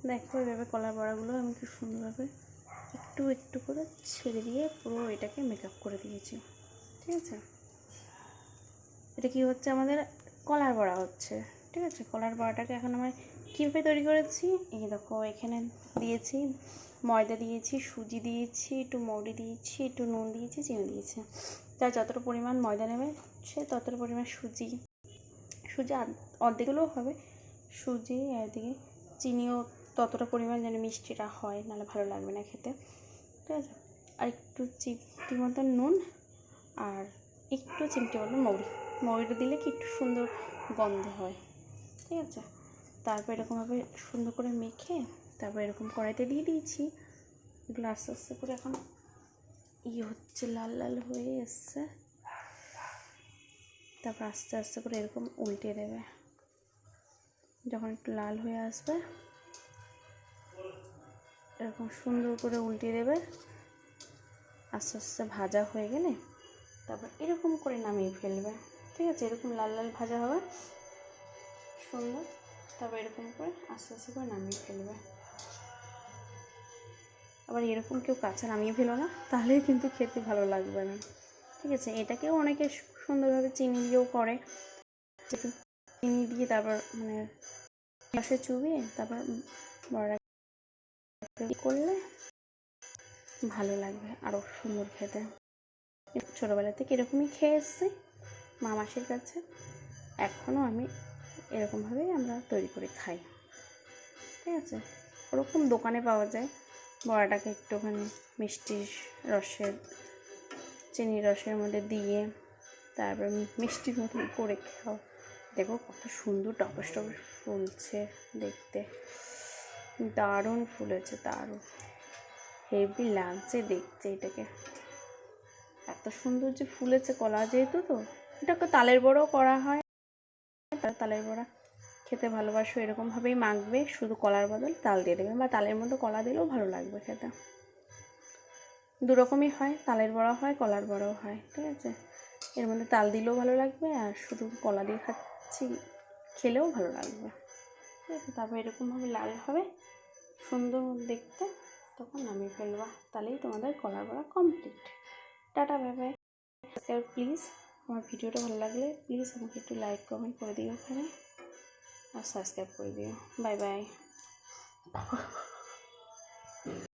দেখো এভাবে কলার বড়াগুলো আমি খুব সুন্দরভাবে একটু একটু করে ছেড়ে দিয়ে পুরো এটাকে মেকআপ করে দিয়েছি। ঠিক আছে, এটা কি হচ্ছে, আমাদের কলার বড়া হচ্ছে। ঠিক আছে, কলার বড়াটাকে এখন আমি কীভাবে তৈরি করেছি, এই দেখো এখানে দিয়েছি ময়দা, দিয়েছি সুজি, দিয়েছি একটু মৌরি, দিয়েছি একটু নুন, দিয়েছি চিনি দিয়েছি। তার যতটা পরিমাণ ময়দা নেবে সে ততটা পরিমাণ সুজি অর্ধেকগুলোও হবে সুজি, এদিকে চিনিও ততটা পরিমাণ যেন মিষ্টিটা হয়, নাহলে ভালো লাগবে না খেতে। ঠিক আছে, আর একটু চিমটি মতন নুন আর একটু চিমটি মতন মৌরিটা দিলে কি একটু সুন্দর গন্ধ হয়। ঠিক আছে, তারপর এরকমভাবে সুন্দর করে মেখে তারপর এরকম কড়াইতে দিয়ে দিয়েছি। এগুলো আস্তে আস্তে করে এখন হচ্ছে, লাল লাল হয়ে এসছে। তারপর আস্তে আস্তে করে এরকম উল্টে দেবে। যখন একটু লাল হয়ে আসবে এরকম সুন্দর করে উল্টে দেবে। আস্তে আস্তে ভাজা হয়ে গেলে তারপর এরকম করে নামিয়ে ফেলবে। ঠিক আছে, এরকম লাল লাল ভাজা হবে সুন্দর। তারপর এরকম করে আস্তে আস্তে করে নামিয়ে ফেলবে। আবার এরকম কেউ কাঁচা নামিয়ে ফেলো না, তাহলেই কিন্তু খেতে ভালো লাগবে না। ঠিক আছে, এটাকেও অনেকে সুন্দরভাবে চিনি দিয়েও করে, চিনি দিয়ে তারপর মানে রসে চুবিয়ে তারপর বড়া করলে ভালো লাগবে, আরও সুন্দর খেতে। ছোটোবেলা থেকে এরকমই খেয়ে এসেছি মামাসির কাছে, এখনও আমি এরকমভাবেই আমরা তৈরি করে খাই। ঠিক আছে, ওরকম দোকানে পাওয়া যায়। বড়াটাকে একটুখানি মিষ্টি রসের চিনি রসের মধ্যে দিয়ে তারপর মিষ্টির মতন করে খাও। দেখো কত সুন্দর টপস টপস ফুলছে, দেখতে দারুণ ফুলেছে, দারুণ হেভি লাগছে দেখতে। এটাকে এত সুন্দর যে ফুলেছে কলা, যেহেতু তো এটাকে তালের বড়াও করা হয়। তালের বড়া খেতে ভালোবাসো এরকমভাবেই মাখবে, শুধু কলার বদল তাল দিয়ে দেবে, বা তালের মধ্যে কলা দিলেও ভালো লাগবে খেতে। দুরকমই হয়, তালের বড়া হয় কলার বড়াও হয়। ঠিক আছে, এর মধ্যে তাল দিলেও ভালো লাগবে আর শুধু কলা দিয়ে খাচ্ছি খেলেও ভালো লাগবে। ঠিক আছে, তারপর এরকমভাবে লাল হবে সুন্দর দেখতে, তখন নামিয়ে ফেলবা। তাহলেই তোমাদের কলার বড়া complete. Tata, bye bye. Please আমার ভিডিওটা ভালো লাগলে প্লিজ আমাকে একটু লাইক কমেন্ট করে দিও ওখানে, আর সাবস্ক্রাইব করে দিও। Bye bye.